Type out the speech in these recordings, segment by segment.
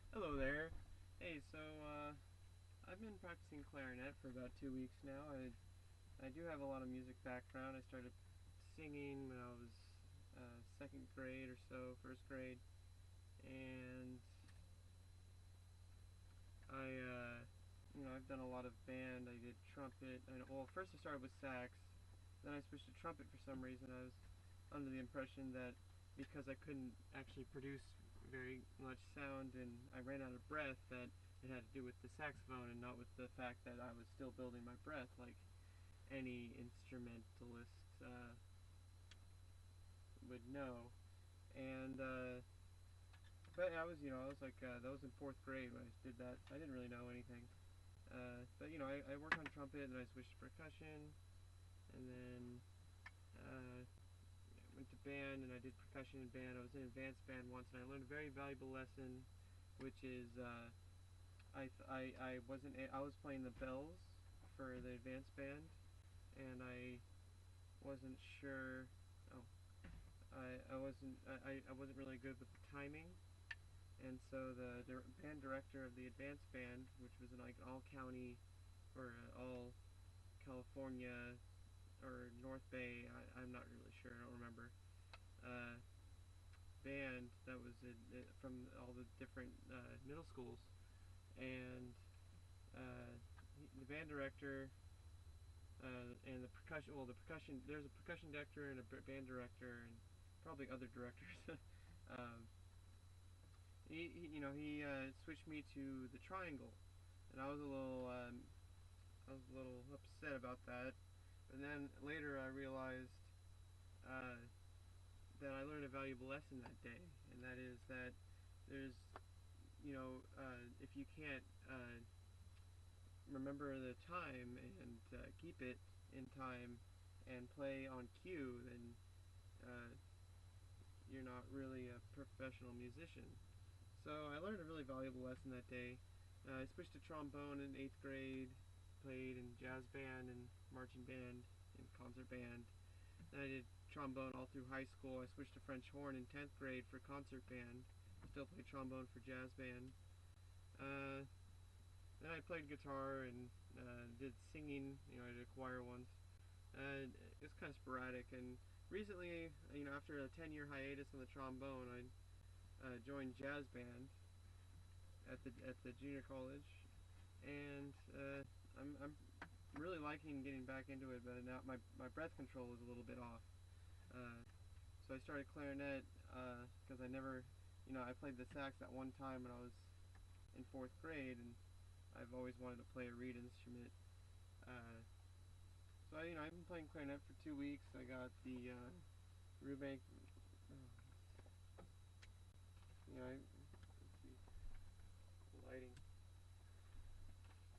Hello there. Hey, I've been practicing clarinet for about 2 weeks now. I do have a lot of music background. I started singing when I was second grade or so, first grade, and I've done a lot of band. I did trumpet. Well, first I started with sax, then I switched to trumpet for some reason. I was under the impression that because I couldn't actually produce very much sound and I ran out of breath, that it had to do with the saxophone and not with the fact that I was still building my breath like any instrumentalist would know. And but I was like that was in fourth grade when I did that. So I didn't really know anything. But I worked on trumpet, and then I switched to percussion, and then went to band, and I did percussion in band. I was in advanced band once, and I learned a very valuable lesson, which is I wasn't I was playing the bells for the advanced band, and I wasn't sure. Oh, I wasn't really good with the timing, and so the band director of the advanced band, which was an like all county or all California or North Bay, I'm not really sure. I don't remember. Uh, Band that was from all the different middle schools, and uh, the band director and the percussion. Well, the percussion. There's a percussion director and a band director, and probably other directors. um, he switched me to the triangle, and I was a little upset about that. But then later I realized uh, that I learned a valuable lesson that day, and that is that there's if you can't remember the time and keep it in time and play on cue, then uh, you're not really a professional musician. So I learned a really valuable lesson that day. I switched to trombone in 8th grade, played in jazz band and marching band and concert band. Then I did trombone all through high school. I switched to French horn in 10th grade for concert band. Still played trombone for jazz band. Uh, then I played guitar and did singing. I did a choir once. It's kind of sporadic. And recently, after a 10-year hiatus on the trombone, I joined jazz band at the junior college, and I'm really liking getting back into it. But now my breath control is a little bit off. Uh, so I started clarinet because I never, I played the sax at one time when I was in fourth grade, and I've always wanted to play a reed instrument. Uh, I've been playing clarinet for 2 weeks. I got the Rubank. Oh, let's see, the lighting.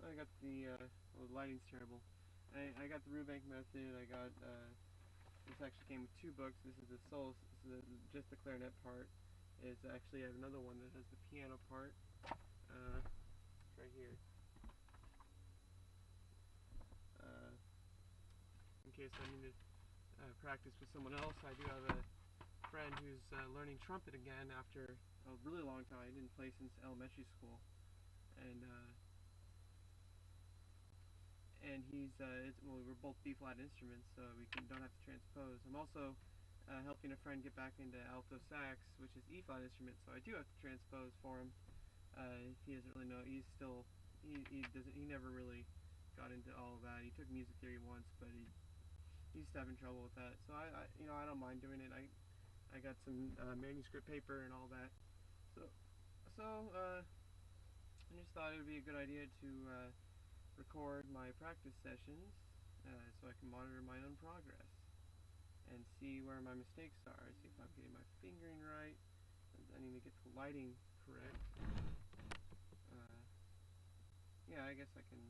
I got the well, the lighting's terrible. I got the Rubank method. I got this actually came with two books. This is the solo. This is just the clarinet part. It's actually I have another one that has the piano part. It's right here. Uh, in case I need to practice with someone else, I do have a friend who's learning trumpet again after a really long time. I didn't play since elementary school, and well, we're both B flat instruments, so we don't have to transpose. I'm also helping a friend get back into alto sax, which is E flat instrument, so I do have to transpose for him. He doesn't really know. He never really got into all of that. He took music theory once, but he's having trouble with that. So I don't mind doing it. I got some manuscript paper and all that. So so I just thought it would be a good idea to record my practice sessions so I can monitor my own progress and see where my mistakes are. See if I'm getting my fingering right. I need to get the lighting correct. Uh, yeah, I guess I can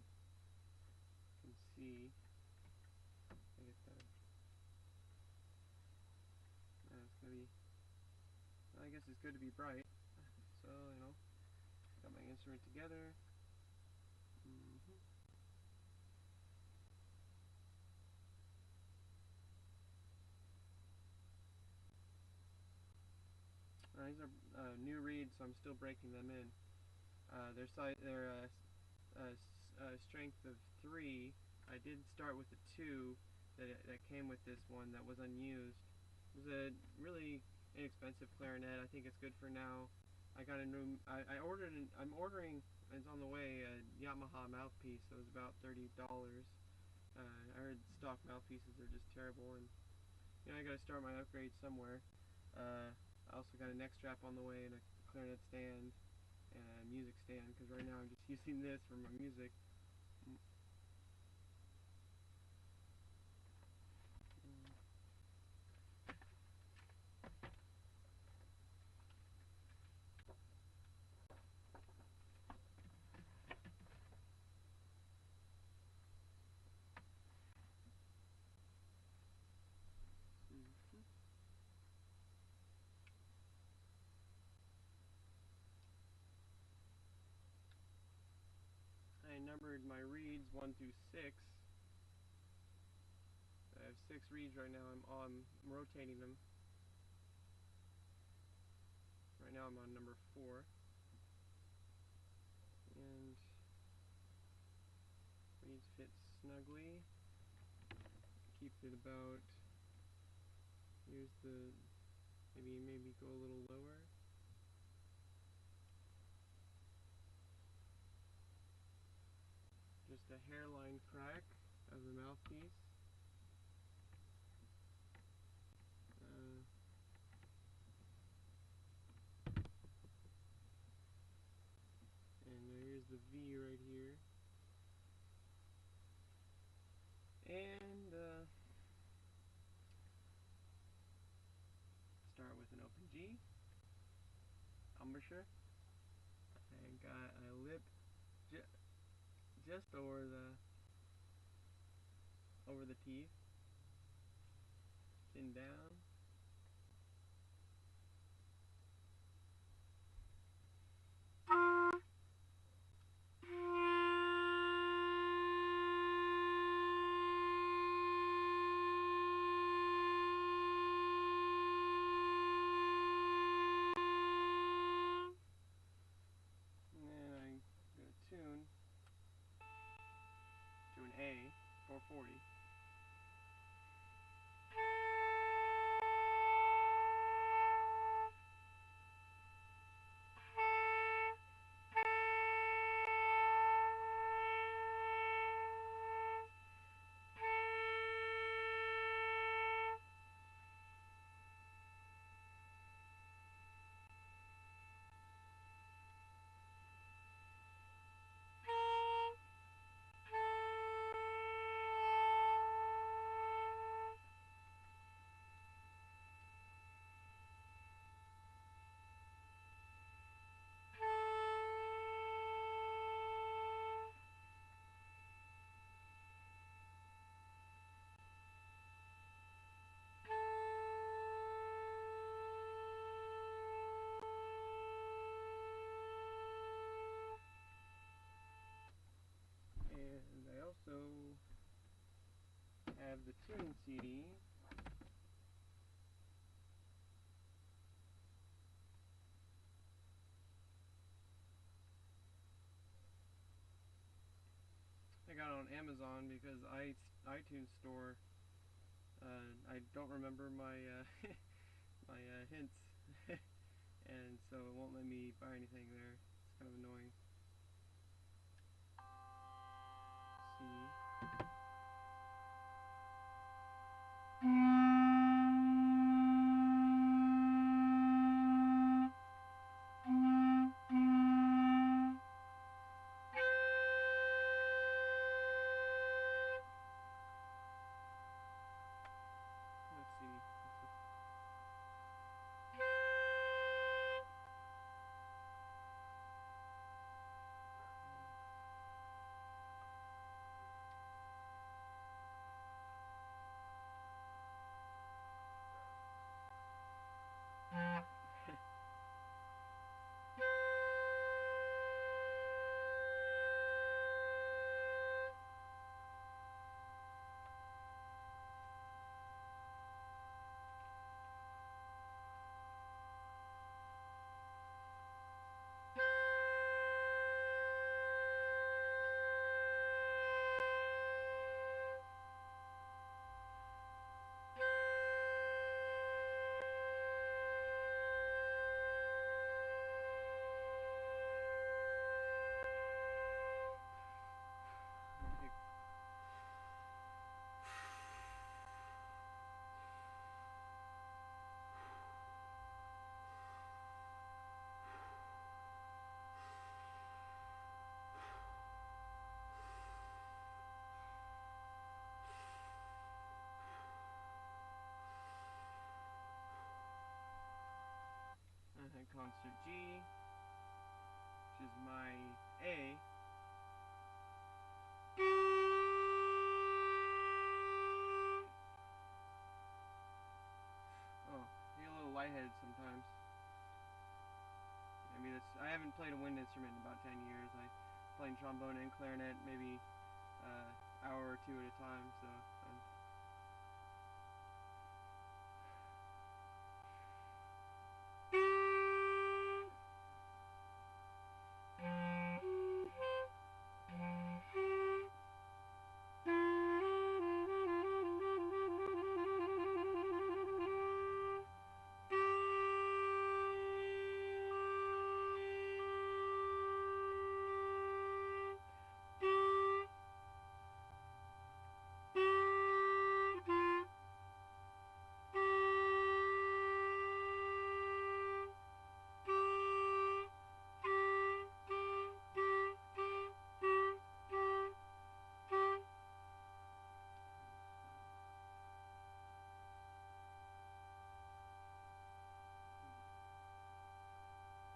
see. I get the. It's gonna be. I guess it's good to be bright. So got my instrument together. Mm-hmm. These are new reeds, so I'm still breaking them in. strength of 3. I did start with the 2 that came with this one that was unused. It was a really inexpensive clarinet. I think it's good for now. I got a new. I ordered. I'm ordering. It's on the way. A Yamaha mouthpiece. So it was about $30. I heard stock mouthpieces are just terrible, and I got to start my upgrade somewhere. I also got a neck strap on the way and a clarinet stand and a music stand, because right now I'm just using this for my music. I numbered my reeds 1 through 6. I have 6 reeds right now. I'm rotating them. Right now I'm on number 4. And reeds fit snugly. Keep it about, here's the, maybe go a little lower. Just a hairline crack of the mouthpiece. And here's the V right here. And start with an open G, embouchure. I got a lip just over the teeth, chin down. And then I'm going to tune to an A, 440. And I also have the tune CD. I got it on Amazon because iTunes Store, I don't remember my my hints, and so it won't let me buy anything there. It's kind of annoying. Let's see. concert G, which is my A. Oh, I get a little lightheaded sometimes. Maybe that's, I haven't played a wind instrument in about 10 years. I playing trombone and clarinet maybe hour or two at a time, so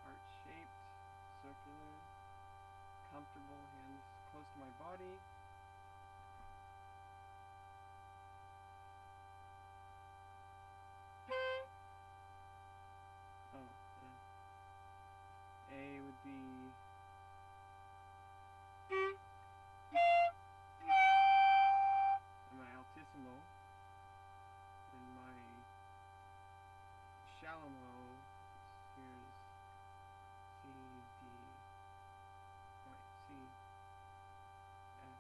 heart-shaped, circular, comfortable, hands close to my body. Oh, A would be my altissimo, and my shallow. Here's C, D, wait, C, F,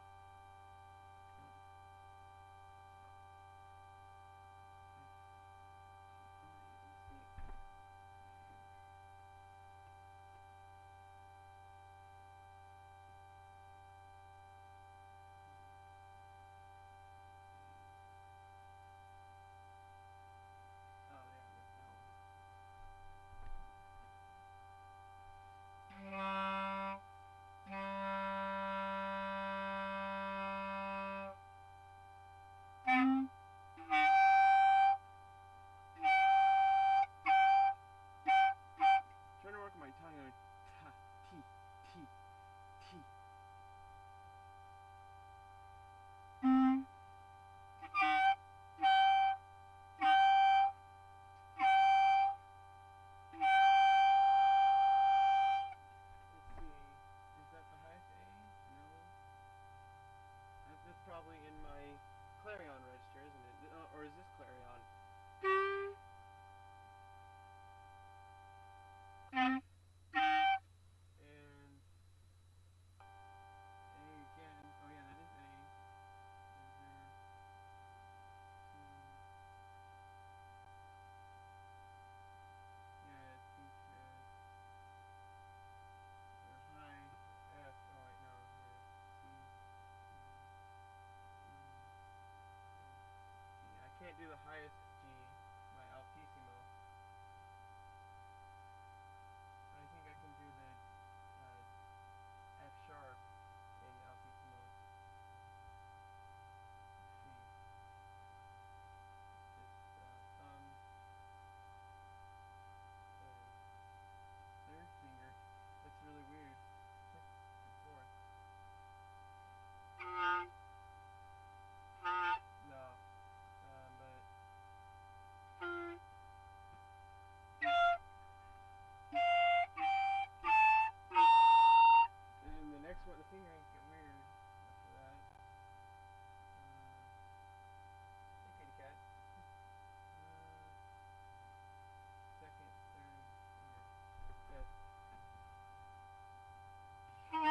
trying to work my tongue on ta, T, T, T. Let's see, is that the highest A? No. That's probably in my clarion register, isn't it? Or is this clarion? And A again. Oh yeah, that is A. Yeah, I think high F. Oh wait, no. Yeah, I can't do the highest G, my altissimo. But I think I can do the F sharp in altissimo. Thumb and third finger. That's really weird. Fourth. No. But and the next one, the finger ain't get weird after that. Hey, kitty cat. Second, third finger. Fifth. And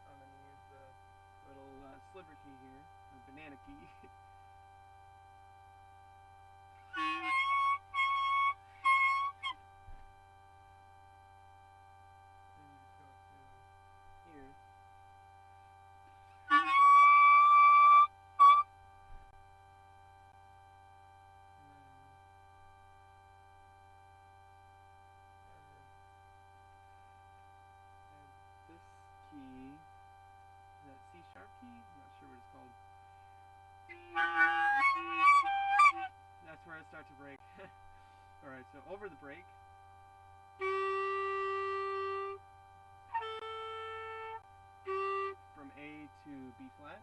then I'm gonna use the little sliver key here, the banana key. Alright, so over the break. From A to B flat.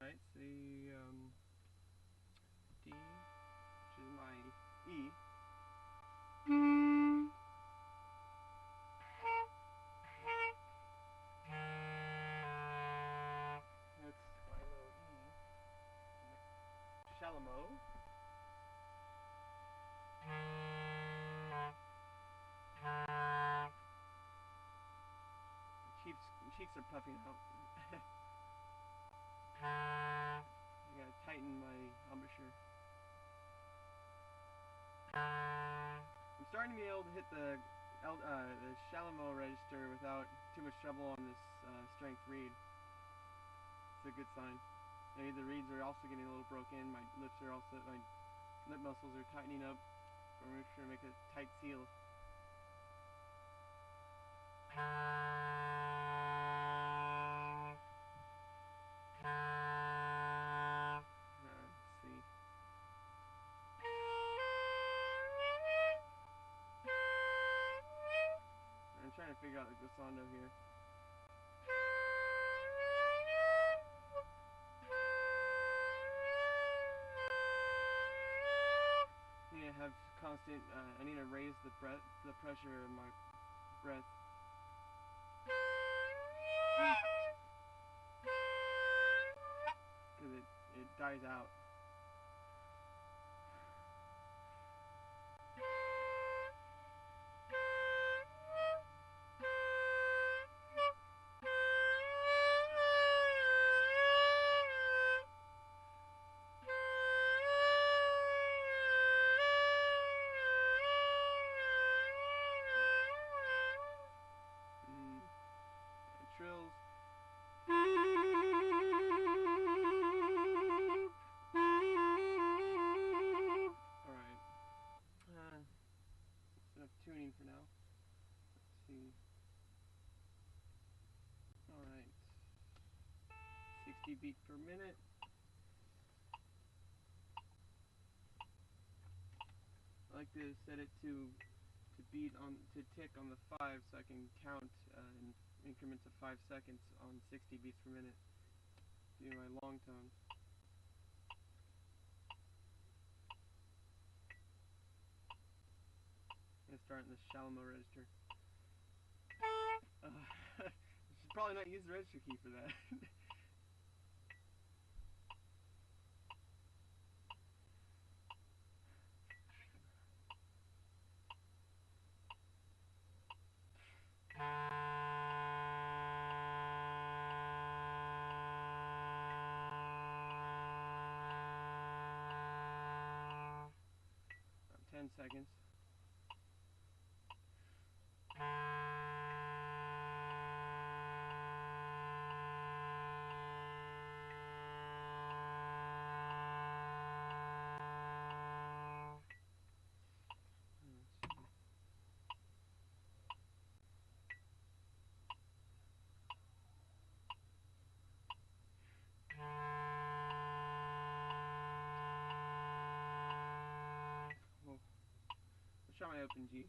Right, see, D, which is my E. That's my low E. Shallow. Cheeks are puffing out. I gotta tighten my embouchure. I'm starting to be able to hit the shallow register without too much trouble on this strength reed. It's a good sign. Maybe the reeds are also getting a little broken. My lip muscles are tightening up. So I'm sure to make a tight seal. Let's see. I'm trying to figure out the glissando here. I need to have constant. I need to raise the pressure of my breath. Because it dies out. Trills. Alright. That's enough tuning for now. Let's see. Alright. 60 beats per minute. I like to set it to tick on the 5 so I can count in increments of 5 seconds on 60 beats per minute. Do my long tones. I'm gonna start in the shallow register. I should probably not use the register key for that. 10 seconds. Let's try my open G.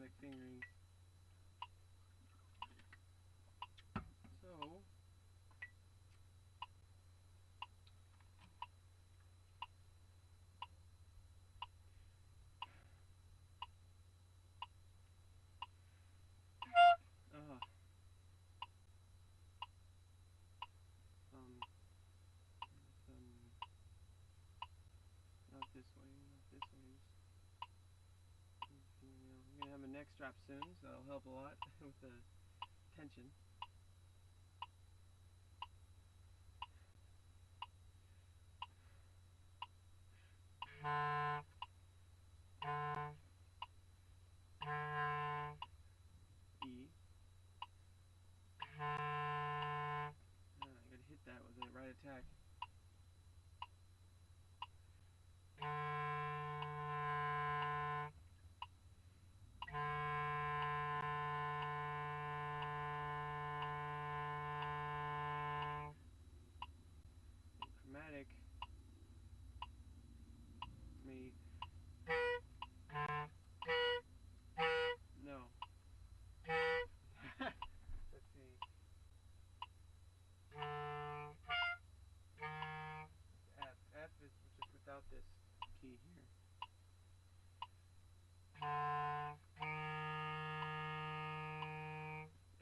chromatic fingerings. So some not this way, not this way. I'm gonna have a neck strap soon, so that'll help a lot with the tension. E. I gotta hit that with the right attack. Chromatic. Me. No. Let's see. F. F is just without this key here.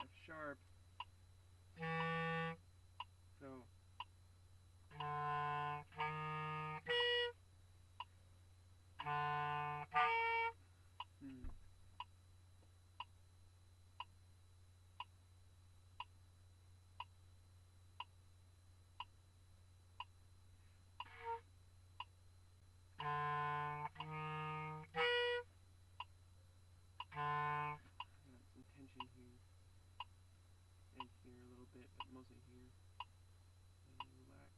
F sharp. So. Some tension here and here a little bit, but mostly here. And relax.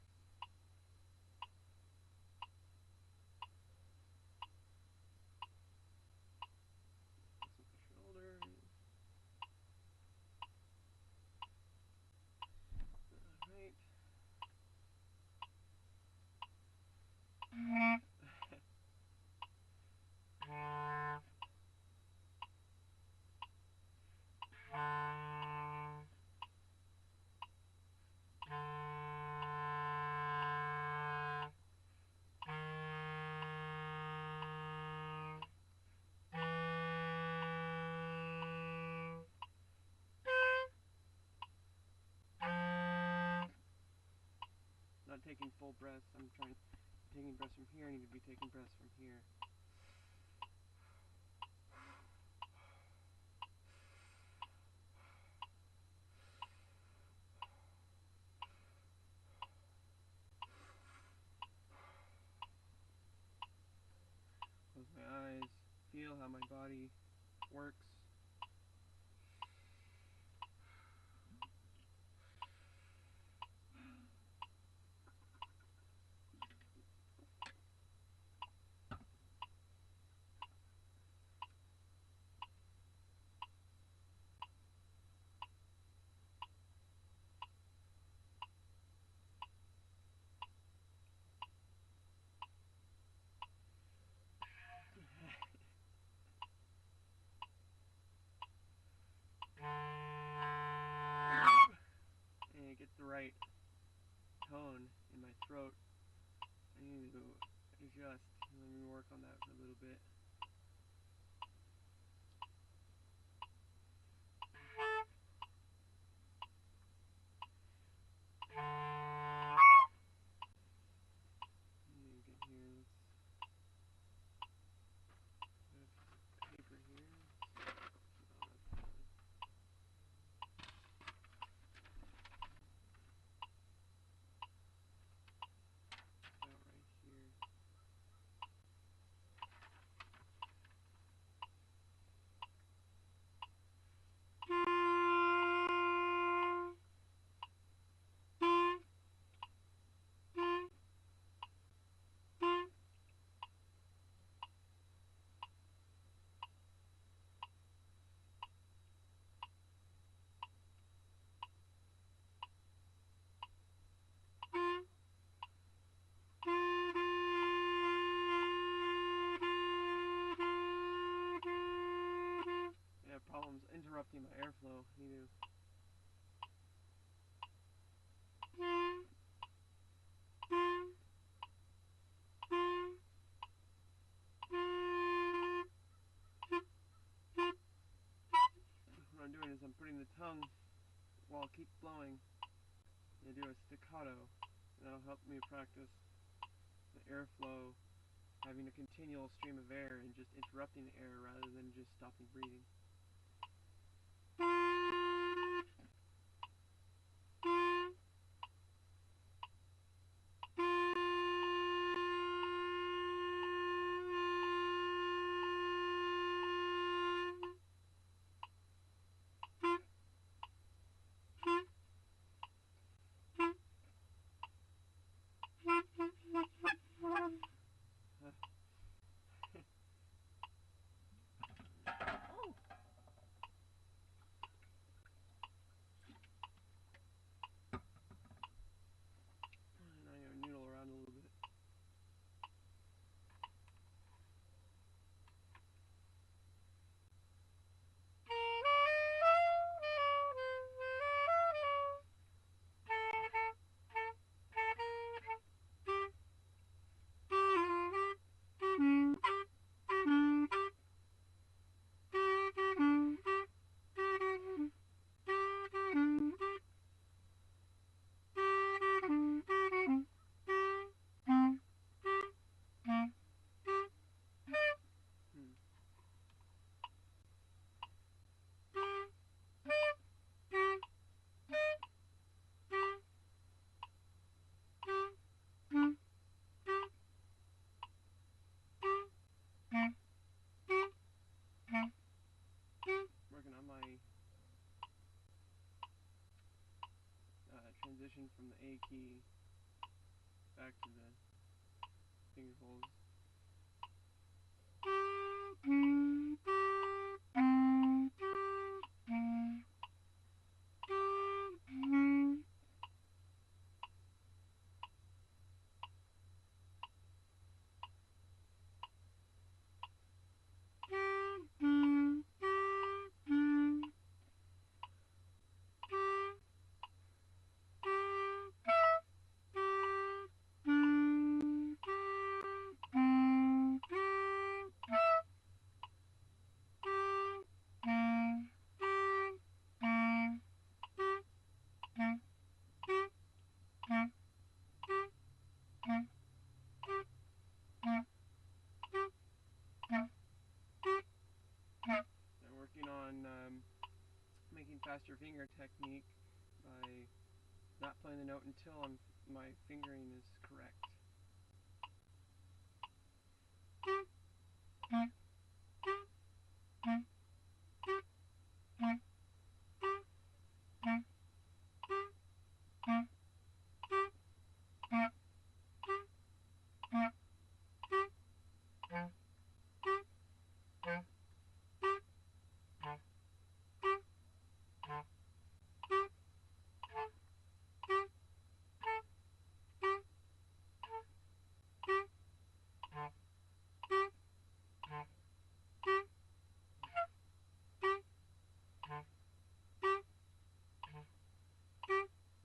Some shoulder. Alright. Not taking full breaths. I'm taking breaths from here. I need to be taking breaths from here. Close my eyes. Feel how my body works. And get the right tone in my throat. I need to adjust. Let me work on that for a little bit. was interrupting my airflow. I need to what I'm doing is I'm putting the tongue while I keep blowing and do a staccato, and that'll help me practice the airflow, having a continual stream of air and just interrupting the air rather than just stopping breathing. Now I'm going to noodle around a little bit. Working on my transition from the A key back to the finger holds. I'm working on making faster finger technique by not playing the note until my fingering is correct. I'm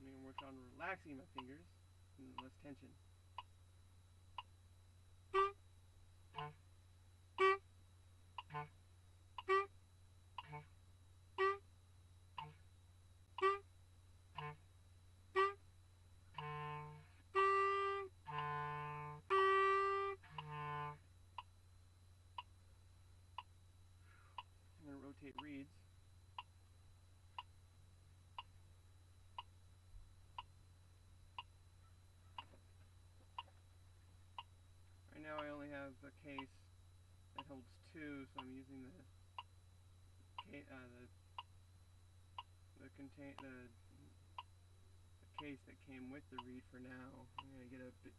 going to work on relaxing my fingers and less tension. I'm going to rotate reeds. Right now I only have a case that holds two, so I'm using the case that came with the reed for now. I'm going to get a bit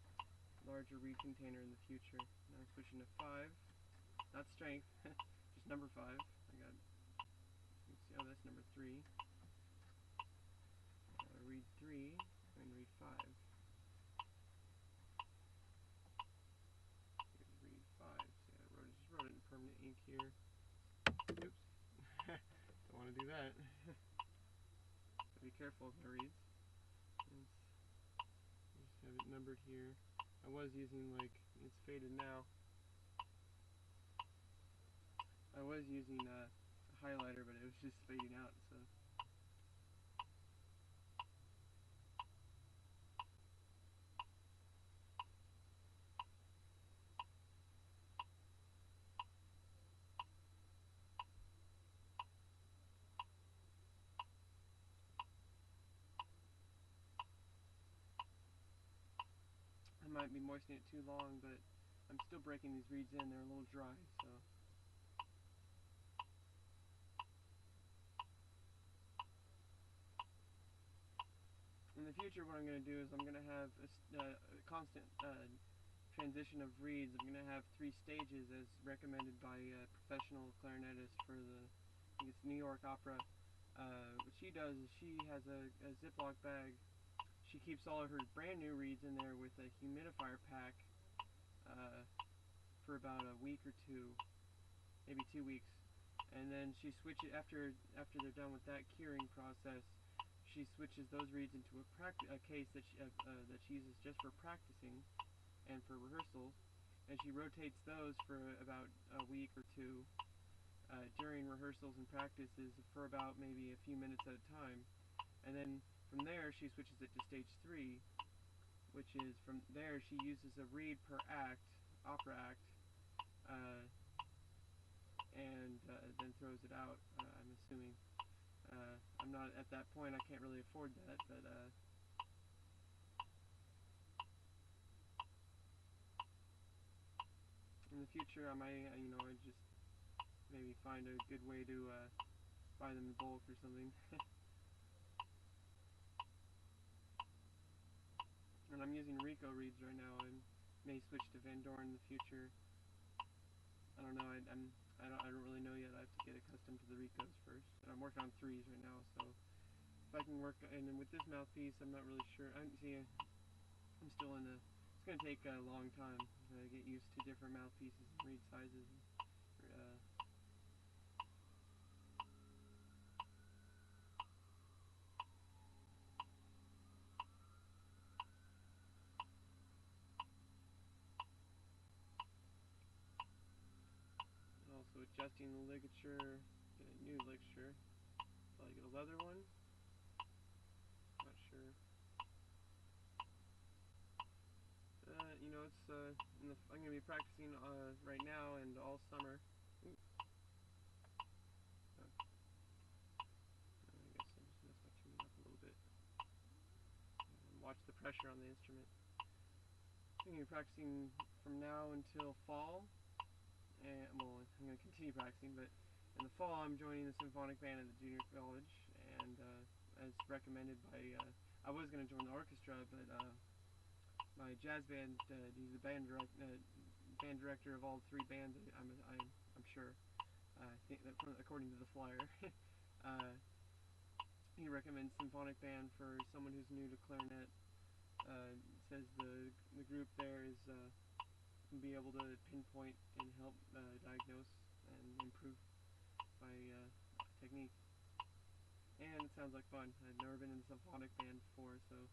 larger reed container in the future. Now I'm switching to 5. Not strength, just number 5. I got, you can see, oh, that's number 3. Reed 3 and reed 5. Here's reed 5. See, I just wrote it in permanent ink here. Oops. Don't careful with my reeds. And I just have it numbered here. I was using, like, it's faded now. I was using a highlighter, but it was just fading out, so. I might be moistening it too long, but I'm still breaking these reeds in. They're a little dry, so. In the future, what I'm going to do is I'm going to have a constant transition of reeds. I'm going to have 3 stages as recommended by a professional clarinetist for the, I think it's New York Opera. What she does is she has a Ziploc bag. She keeps all of her brand new reeds in there with a humidifier pack for about a week or 2, maybe 2 weeks. And then she switches, after they're done with that curing process, she switches those reeds into a case that she uses just for practicing and for rehearsals, and she rotates those for about a week or 2 during rehearsals and practices for about maybe a few minutes at a time, and then from there she switches it to stage 3, which is from there she uses a reed per act, opera act, and then throws it out, I'm assuming. I'm not at that point, I can't really afford that, but in the future I might, I just maybe find a good way to buy them in bulk or something. And I'm using Rico reeds right now. I may switch to Van Doren in the future. I don't know, I don't really know yet. I have to get accustomed to the Ricos first. And I'm working on 3s right now, so if I can work, and then with this mouthpiece, I'm not really sure. I'm still in the, it's going to take a long time to get used to different mouthpieces and reed sizes. Also adjusting the ligature, get a new ligature. Probably get a leather one. Not sure. It's I'm gonna be practicing right now and all summer. Ooh. I guess I just messed my tuning up a little bit. Watch the pressure on the instrument. I'm gonna be practicing from now until fall, and well, I'm gonna continue practicing. But in the fall, I'm joining the symphonic band at the junior college, and as recommended by, I was gonna join the orchestra, but my jazz band, he's the band director of all 3 bands. I'm sure. I think that according to the flyer, he recommends symphonic band for someone who's new to clarinet. Says the group there is can be able to pinpoint and help diagnose and improve my technique. And it sounds like fun. I've never been in a symphonic band before, so it's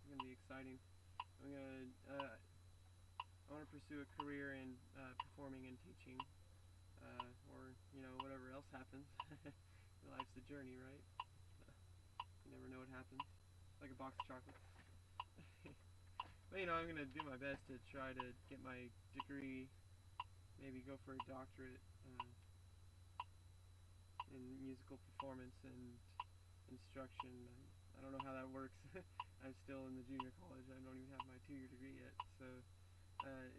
gonna be exciting. I want to pursue a career in performing and teaching, or whatever else happens. Life's a journey, right? You never know what happens. Like a box of chocolates. But I'm gonna do my best to try to get my degree, maybe go for a doctorate in musical performance and instruction. I don't know how that works. I'm still in the junior college. I don't even have my 2-year degree yet, so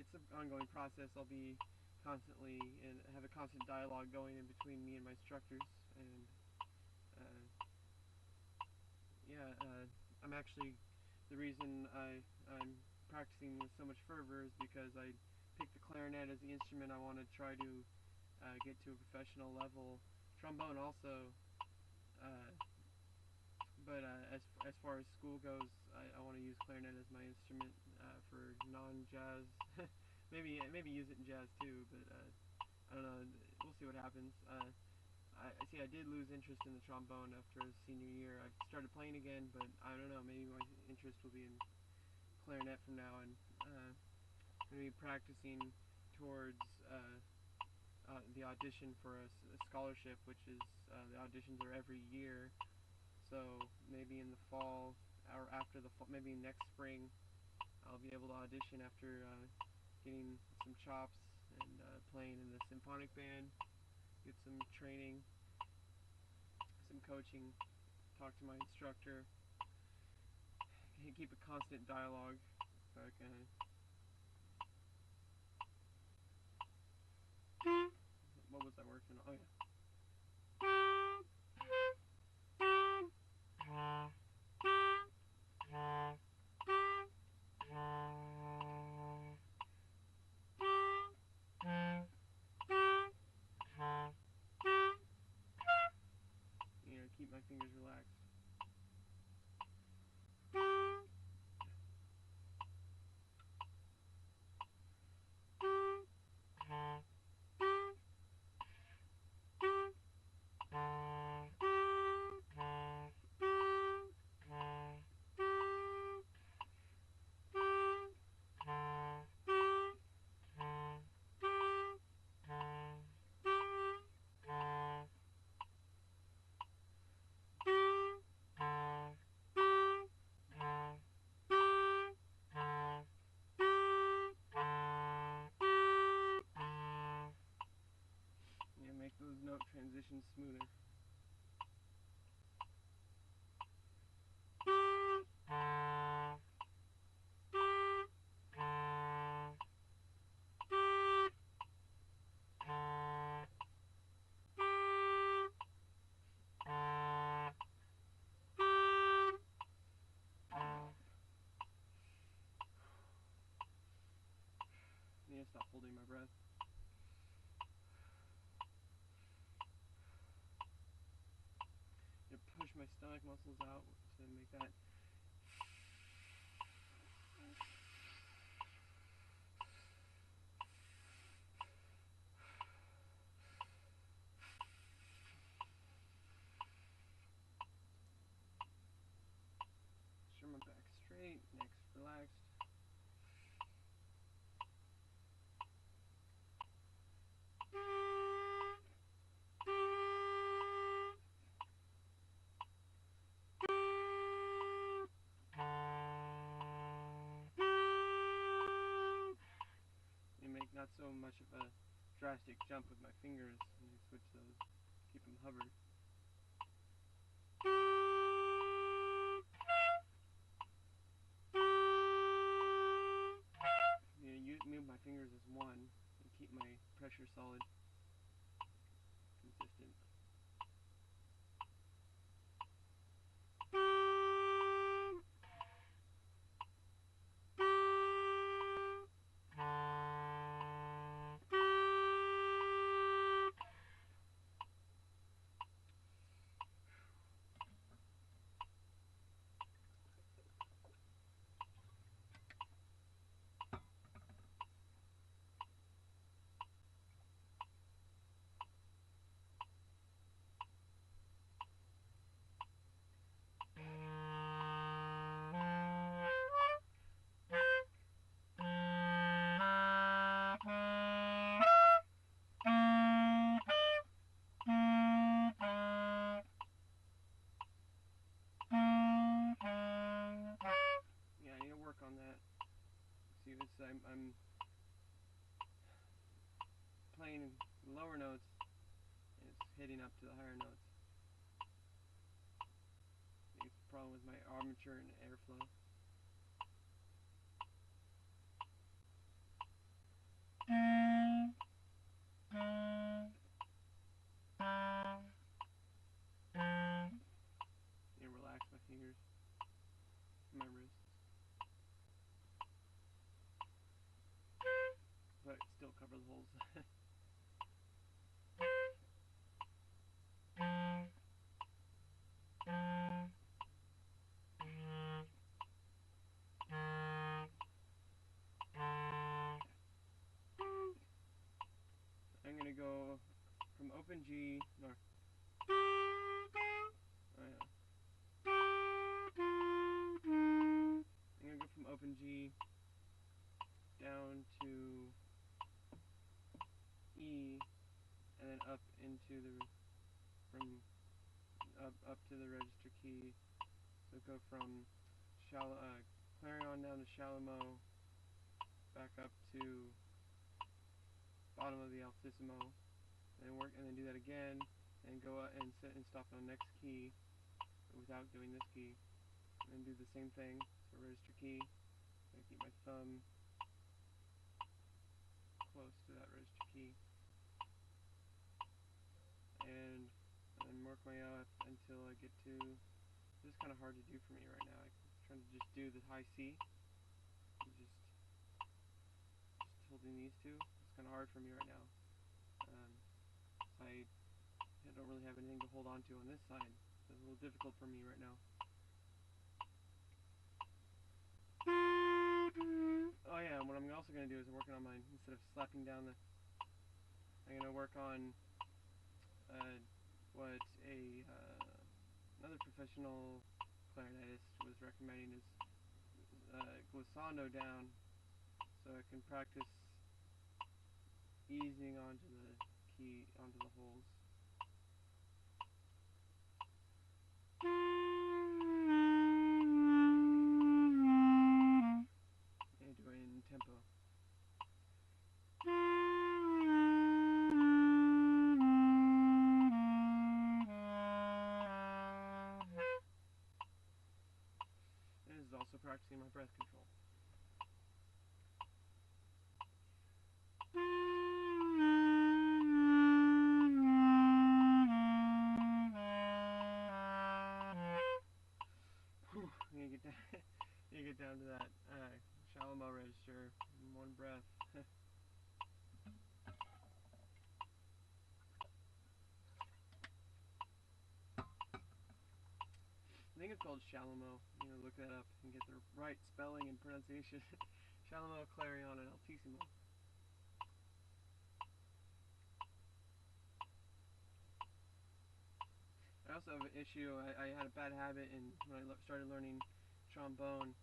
it's an ongoing process. I'll be constantly and have a constant dialogue going in between me and my instructors, and I'm actually, the reason I'm practicing with so much fervor is because I picked the clarinet as the instrument I want to try to get to a professional level. Trombone also, but as far as school goes, I want to use clarinet as my instrument for non-jazz. maybe use it in jazz too, but I don't know. We'll see what happens. I did lose interest in the trombone after senior year. I started playing again, but I don't know, maybe my interest will be in clarinet from now on. I'm going to be practicing towards the audition for a scholarship, which is the auditions are every year. So maybe in the fall or after the fall, maybe next spring, I'll be able to audition after getting some chops and playing in the symphonic band, get some training, some coaching, talk to my instructor, keep a constant dialogue. What was I working on? Oh yeah. Keep my fingers relaxed. Make those note transitions smoother. I need to stop holding my breath. Push my stomach muscles out to make that. Sure, my back straight, neck relaxed. Make not so much of a drastic jump with my fingers, and switch those, keep them hovered. Move my fingers as one and keep my pressure solid, consistent. On that. See, I'm playing lower notes and it's hitting up to the higher notes. I think it's a problem with my armature and airflow. And relax my fingers, my wrists. But still cover the holes. I'm gonna go from open G, or into the from up to the register key. So go from clarion down to shallow, back up to bottom of the altissimo, and then do that again, and go up and set and stop on next key without doing this key, and do the same thing. So register key, I keep my thumb close to that register key, and work my way up until I get to. This is kind of hard to do for me right now. I'm trying to just do the high C, just holding these two. It's kind of hard for me right now. So I don't really have anything to hold on to on this side. So it's a little difficult for me right now. Oh yeah, and what I'm also going to do is I'm working on my, instead of slapping down the, I'm going to work on what another professional clarinetist was recommending is glissando down, so I can practice easing onto the key, onto the holes. And do it in tempo. And this is also practicing my breath control. You get down to that shallow mo register in one breath. I think it's called shallow mo. Look that up and get the right spelling and pronunciation. Shallow mo, clarion, and altissimo. I also have an issue. I had a bad habit when I started learning trombone.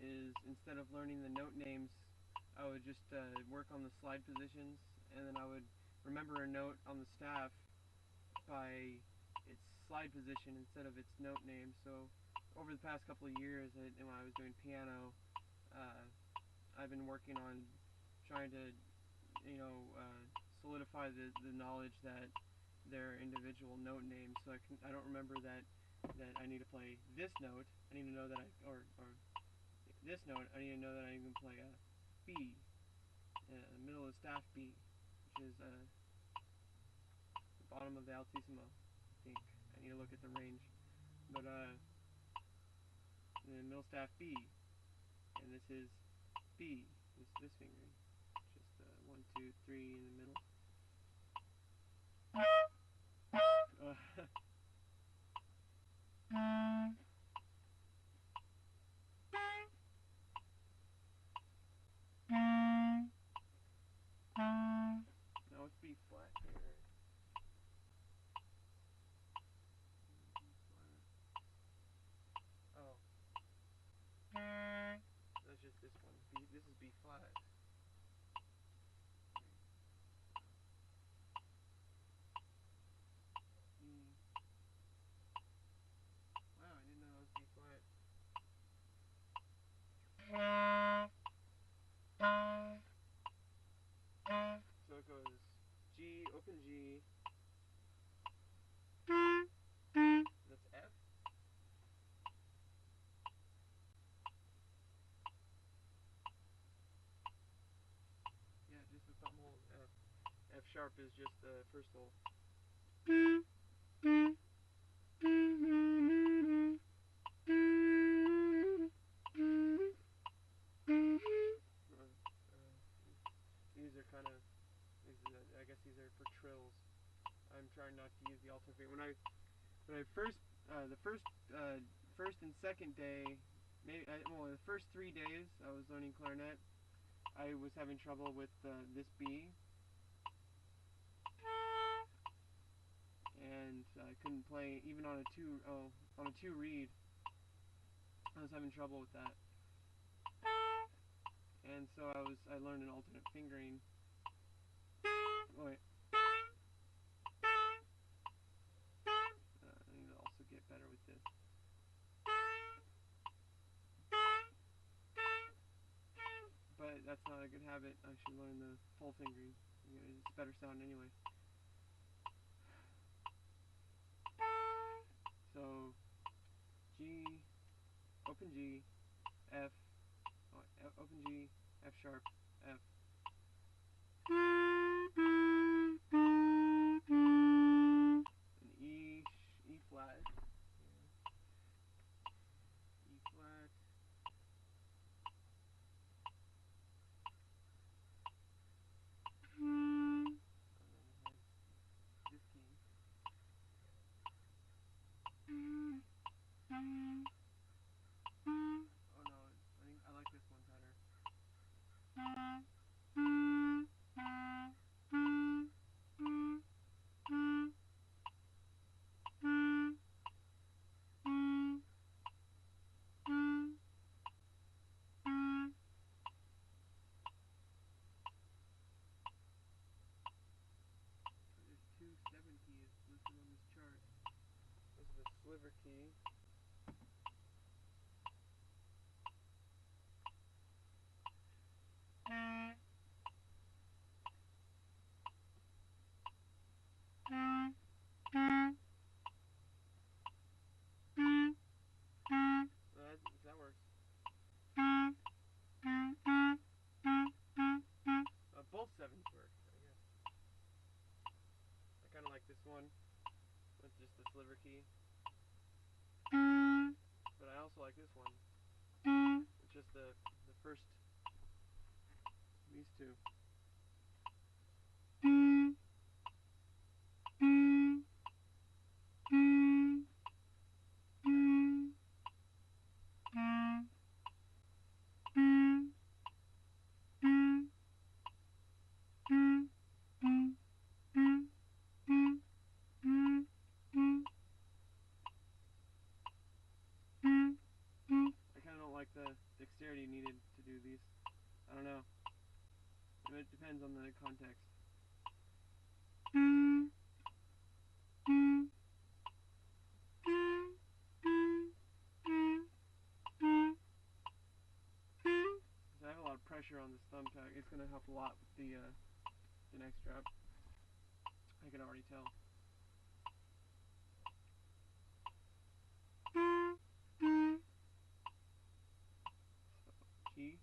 Is instead of learning the note names, I would just work on the slide positions, and then I would remember a note on the staff by its slide position instead of its note name. So over the past couple of years, when I was doing piano, I've been working on trying to, solidify the knowledge that they're individual note names. So I don't remember that I need to play this note. I need to know that or this note. I need to know that I can play a B, middle of the staff B, which is the bottom of the altissimo. I think I need to look at the range, but the middle staff B, and this is B. This finger, just 1, 2, 3 in the middle. Now it's B flat here. Oh. That's just this one. This is B flat. Wow, I didn't know it was B flat. So it goes G, open G. That's F. Yeah, just the thumb hole is F. F sharp is just the first hole. These are kind of, I guess these are for trills. I'm trying not to use the alternate finger. When I first, the first and second day, the first 3 days I was learning clarinet, I was having trouble with this B, and I couldn't play even on a two reed. I was having trouble with that, and so I learned an alternate fingering. Oh, wait. that's not a good habit. I should learn the full fingering. You know, it's better sound anyway. So G, open G, F, open G, F sharp, F. And E flat. E flat. This key. Oh no, I think I like this one better. There's two 7 keys listed on this chart. This is the sliver key. That works. Both 7s work, I guess. I kind of like this one with just the sliver key. But I also like this one. It's just the first, these two. I kind of don't like the dexterity needed to do these. I don't know. It depends on the context. So I have a lot of pressure on this thumb tag. It's going to help a lot with the neck strap. I can already tell. So, G.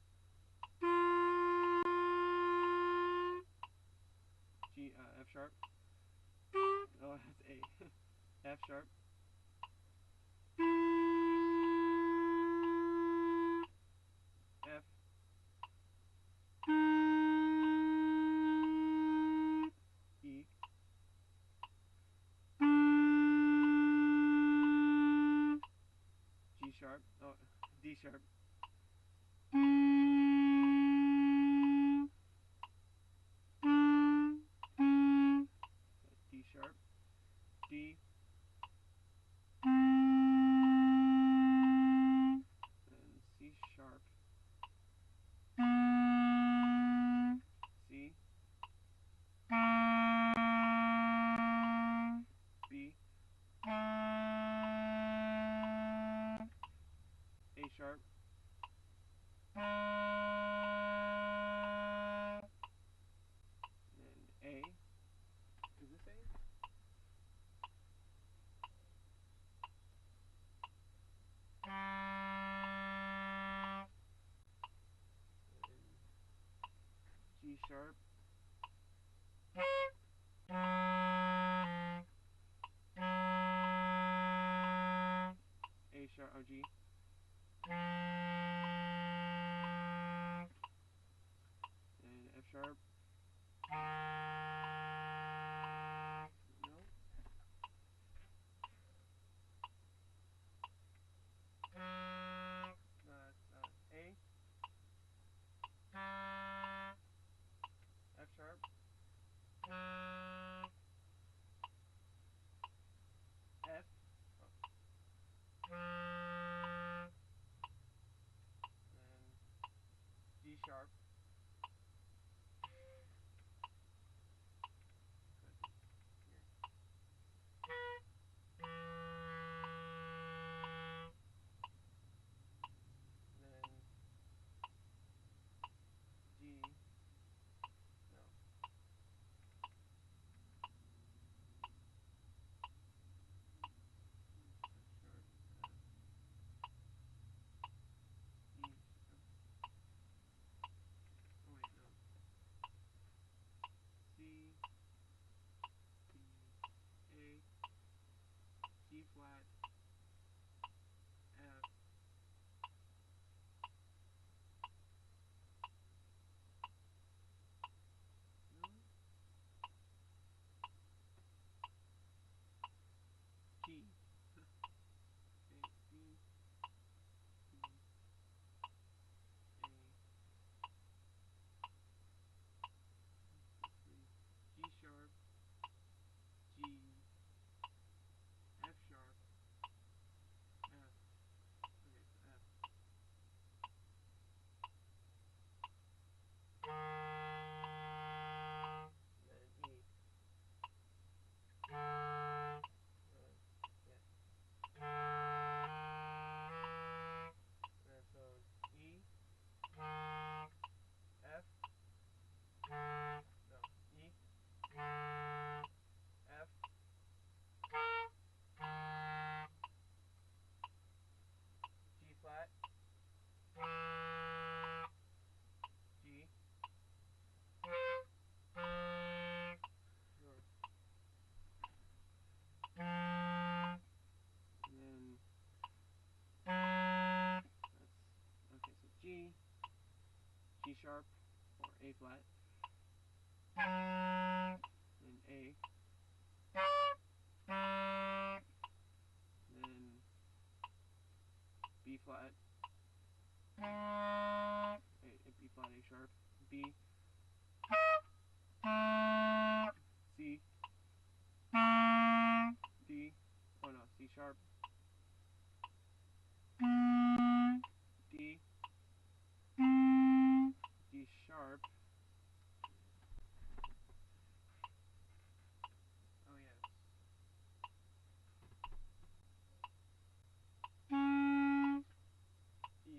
G, F sharp. Oh, that's A. F sharp. F. E. G sharp. Oh, D sharp. D sharp. D. And C sharp. C. B. A sharp. And A. Is this A? G sharp. A sharp. Oh, G. And F sharp. No. A. F sharp. F. sharp or A flat, then A, then B flat, B flat, A sharp, B, C, D, oh no, C sharp, D, D sharp, oh yes, E,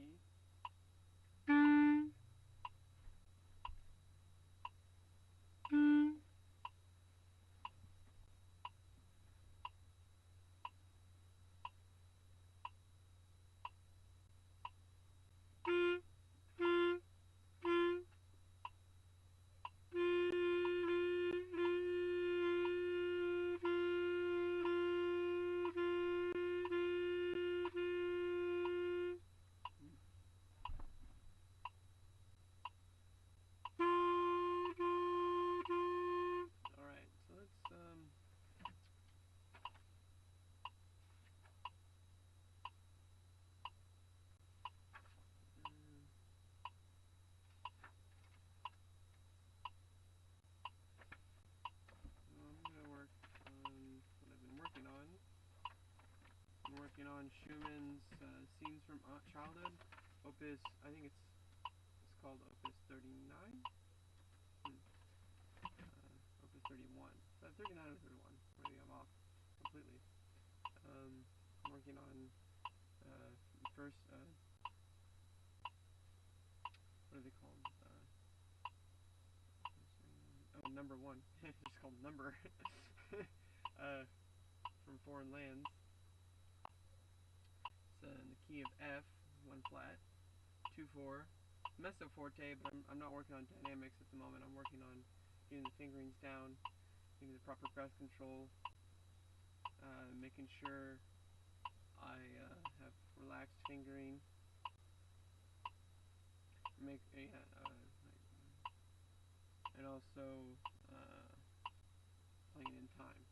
alright, so let's I'm gonna work on what I've been working on. I'm working on Schumann's Scenes from Childhood, Opus, I think it's called Opus 39? Opus 31. So 39 or 31. Maybe I'm off completely. I'm working on first, what are they called? Oh, number one. It's just called number. From Foreign Lands. It's in the key of F, 1 flat, 2/4. Messo forte, but I'm not working on dynamics at the moment. I'm working on getting the fingerings down, getting the proper breath control, making sure I have relaxed fingering, and also playing in time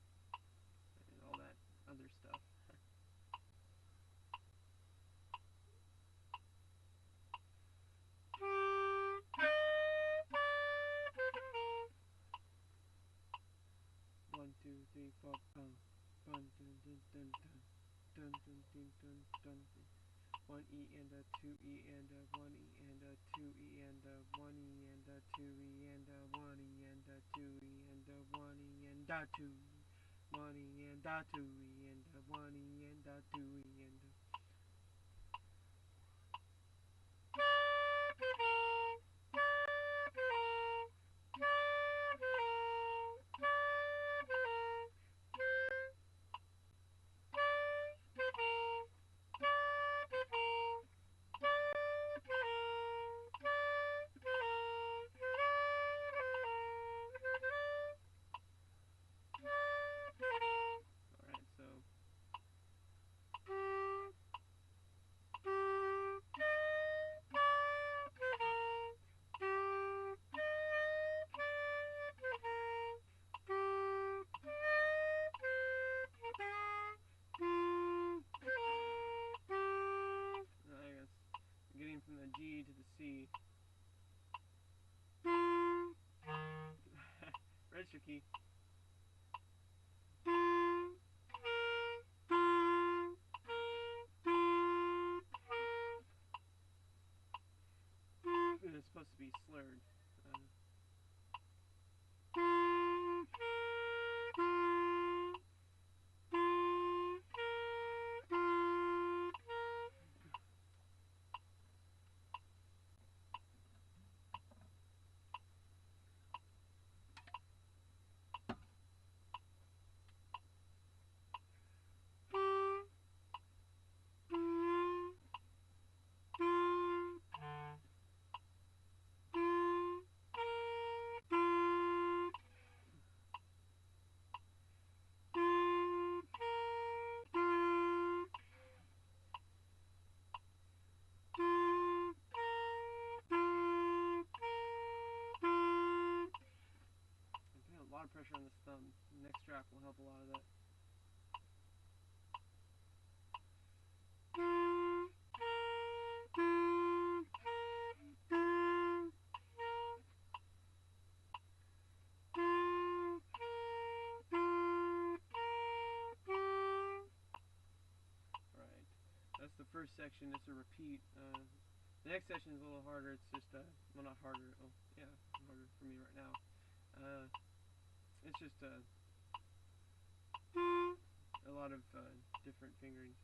and all that other stuff. One, two, three, four, bum, bum, dun, dun, dun, dun, dun, dun, dun, dun, dun, dun. 1 E and a 2 E and a 1 E and a 2 E and a 1 E and a 2 E and a 1 E and a 2 E and a 1 E and a 2 1 E and a 2 E and a 1 E and a 2 E and a 'register key. It's supposed to be slurred. The next track will help a lot of that. Alright, that's the first section. It's a repeat. The next section is a little harder. It's just, well, not harder. Oh, yeah, harder for me right now. It's just a lot of different fingerings.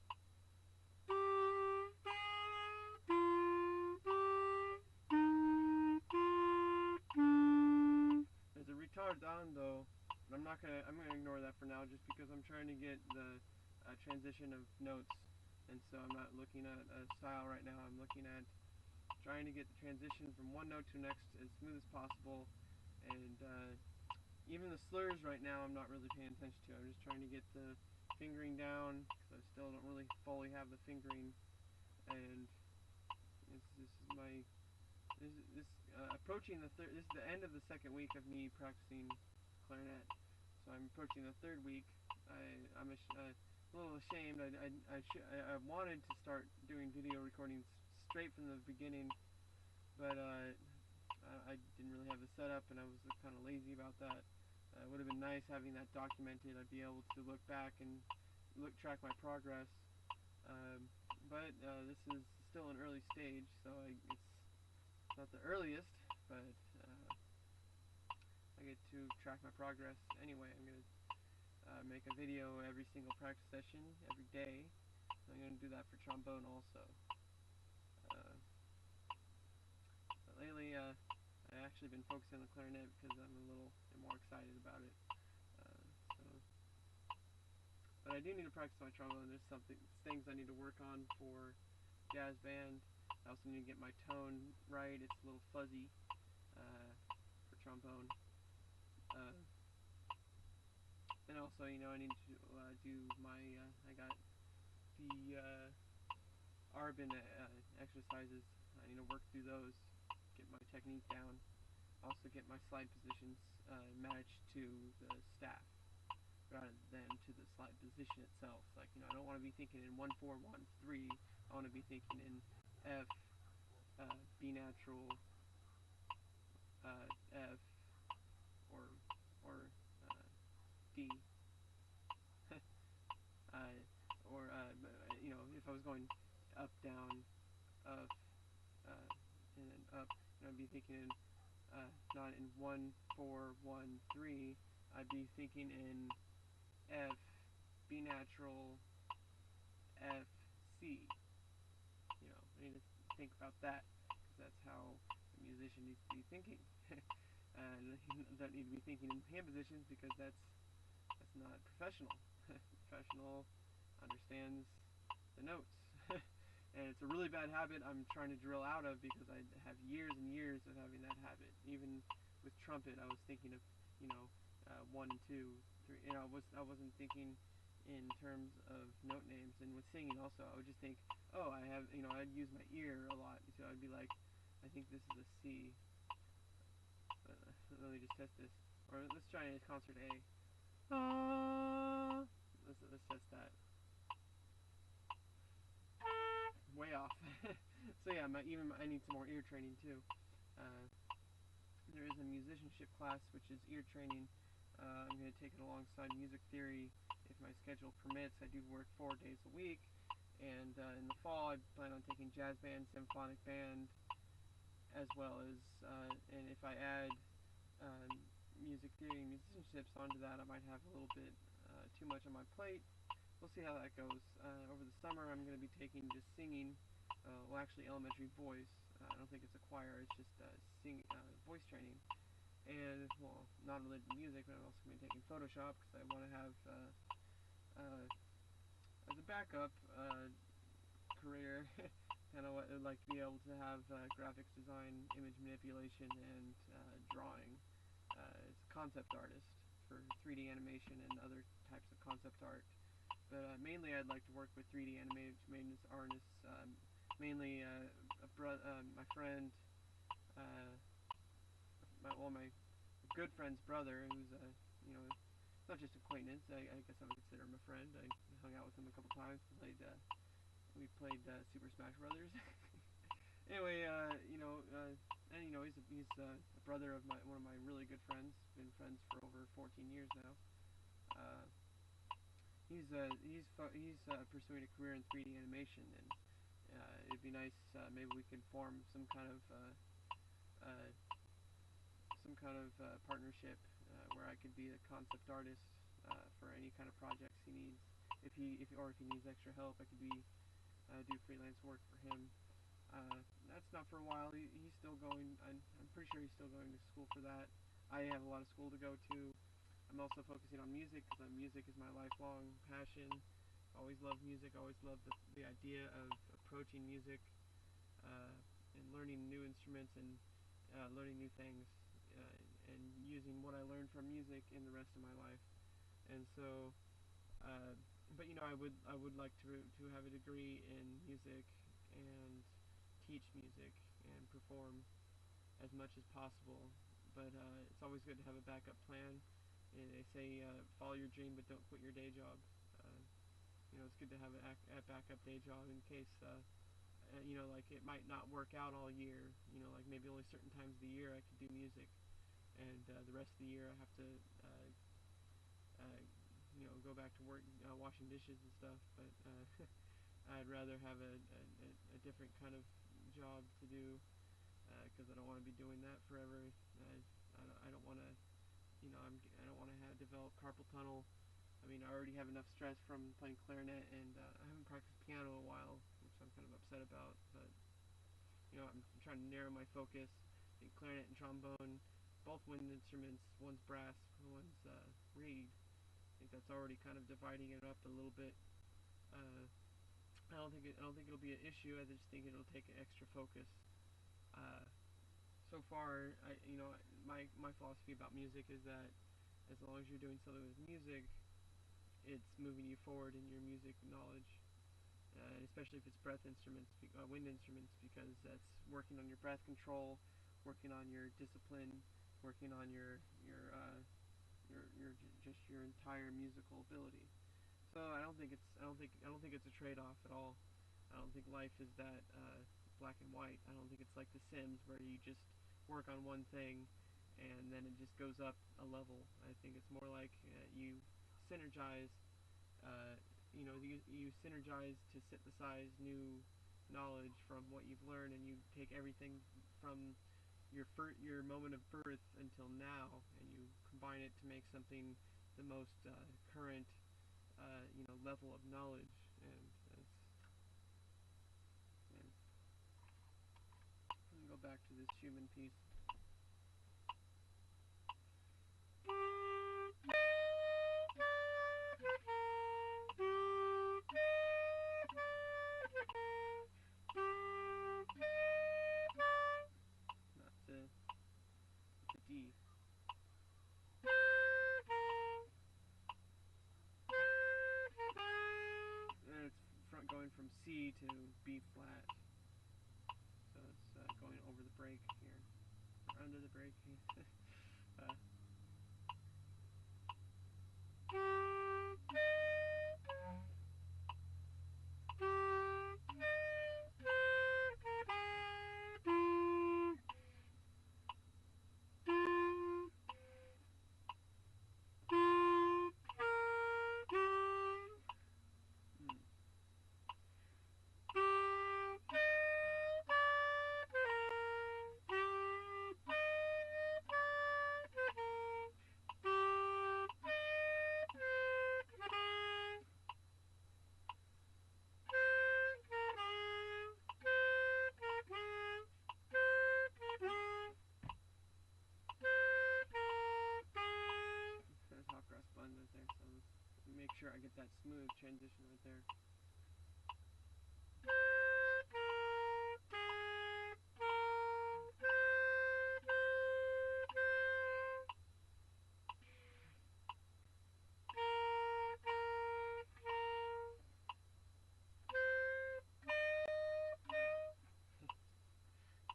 There's a retardando, but I'm gonna ignore that for now, just because I'm trying to get the transition of notes, and so I'm not looking at a style right now. I'm looking at trying to get the transition from one note to the next as smooth as possible, and even the slurs right now I'm not really paying attention to. I'm just trying to get the fingering down, because I still don't really fully have the fingering, and approaching this is the end of the second week of me practicing clarinet, so I'm approaching the third week. I'm a little ashamed. I wanted to start doing video recordings straight from the beginning, but I didn't really have the setup, and I was kind of lazy about that. It would have been nice having that documented. I'd be able to look back and track my progress. But this is still an early stage, so it's not the earliest, but I get to track my progress anyway. I'm going to make a video every single practice session, every day. I'm going to do that for trombone also. But lately, I've actually been focusing on the clarinet because I'm a little more excited about it. But I do need to practice my trombone. There's things I need to work on for jazz band. I also need to get my tone right. It's a little fuzzy for trombone. And also, I need to do my, I got the Arbin exercises. I need to work through those, get my technique down. Also get my slide positions matched to the staff, rather than to the slide position itself. Like, I don't want to be thinking in 1-4-1-3. I want to be thinking in F, B natural, F, or D. Or if I was going up, down, up, and then up, I'd be thinking in not in 1-4-1-3. I'd be thinking in F, B natural, F, C. I need to think about that, because that's how a musician needs to be thinking. And don't need to be thinking in hand positions, because that's not professional. Professional understands the notes. And it's a really bad habit I'm trying to drill out of, because I have years and years of having that habit. Even with trumpet, I was thinking of 1, 2, 3. I wasn't thinking in terms of note names. And with singing also, I would just think, oh, I'd use my ear a lot, so I'd be like, I think this is a C. Let me just test this. Or let's try a concert A. Let's test that. Way off. So yeah, I need some more ear training too. There is a musicianship class, which is ear training. I'm going to take it alongside music theory if my schedule permits. I do work 4 days a week, and in the fall I plan on taking jazz band, symphonic band, as well as, and if I add music theory and musicianships onto that, I might have a little bit too much on my plate. We'll see how that goes. Over the summer, I'm going to be taking just singing, well, actually elementary voice. I don't think it's a choir, it's just voice training. And, well, not related to music, but I'm also going to be taking Photoshop, because I want to have, as a backup career, kind of what I'd like to be able to have graphics design, image manipulation, and drawing. It's a concept artist for 3D animation and other types of concept art. But mainly I'd like to work with 3D animation artists, mainly my friend, my good friend's brother, who's not just acquaintance. I guess I would consider him a friend. I hung out with him a couple times. We played Super Smash Brothers. Anyway, and he's a brother of one of my really good friends. Been friends for over 14 years now. Uh, he's pursuing a career in 3D animation, and it'd be nice. Maybe we could form uh, partnership where I could be a concept artist for any kind of projects he needs. If he needs extra help, I could do freelance work for him. That's not for a while. He's still going. I'm pretty sure he's still going to school for that. I have a lot of school to go to. I'm also focusing on music because music is my lifelong passion. Always loved music. Always loved the idea of approaching music uh, and learning new instruments and learning new things and using what I learned from music in the rest of my life. And so, uh, but I would like to have a degree in music and teach music and perform as much as possible. But it's always good to have a backup plan. And they say follow your dream, but don't quit your day job. Uh, it's good to have a backup day job in case like it might not work out all year. Like maybe only certain times of the year I could do music, and the rest of the year I have to uh, go back to work washing dishes and stuff. But I'd rather have a different kind of job to do because I don't want to be doing that forever. I don't want to I don't want to have develop carpal tunnel. I mean, I already have enough stress from playing clarinet, and I haven't practiced piano in a while, which I'm kind of upset about. But I'm trying to narrow my focus. I think clarinet and trombone, both wind instruments. One's brass, one's reed. I think that's already kind of dividing it up a little bit. Uh, I don't think it'll be an issue. I just think it'll take an extra focus. Uh, so far, my philosophy about music is that as long as you're doing something with music, it's moving you forward in your music knowledge. Especially if it's wind instruments, because that's working on your breath control, working on your discipline, working on just your entire musical ability. So I don't think it's a trade off at all. I don't think life is that black and white. I don't think it's like The Sims where you just work on one thing and then it just goes up a level. I think it's more like you synergize. You synergize to synthesize new knowledge from what you've learned, and you take everything from your moment of birth until now, and you combine it to make something the most current level of knowledge. And let me go back to this human piece. Not the D. And it's going from C to B flat. So it's going over the break here, or under the break. uh, hmm. There's hot cross bun right there, so make sure I get that smooth transition right there.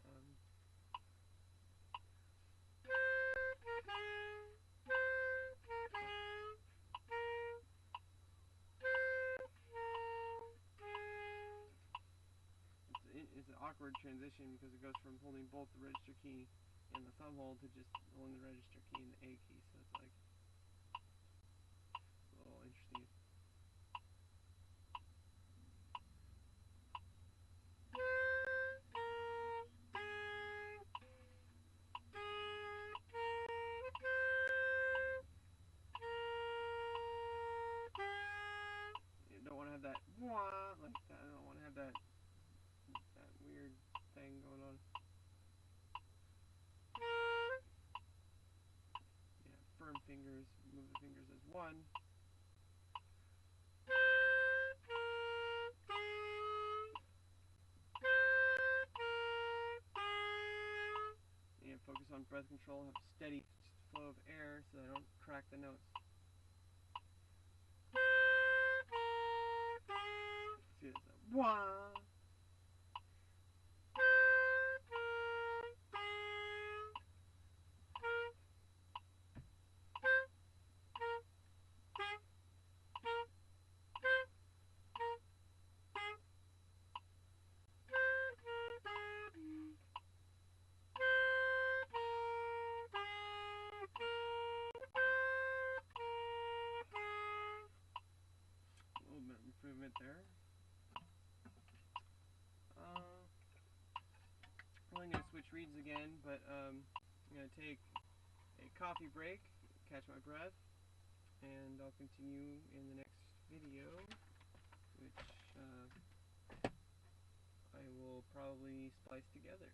Um, awkward transition because it goes from holding both the register key and the thumb hold to just holding the register key and the A key. So it's like a little interesting. You don't want to have that wah like that. I don't want to have that weird thing going on. Yeah, firm fingers. Move the fingers as one. And focus on breath control. Have a steady flow of air so I don't crack the notes. See, it's a wah. A little bit of improvement there. I'm going to switch reeds again, but I'm going to take a coffee break, catch my breath, and I'll continue in the next video, which I will probably splice together.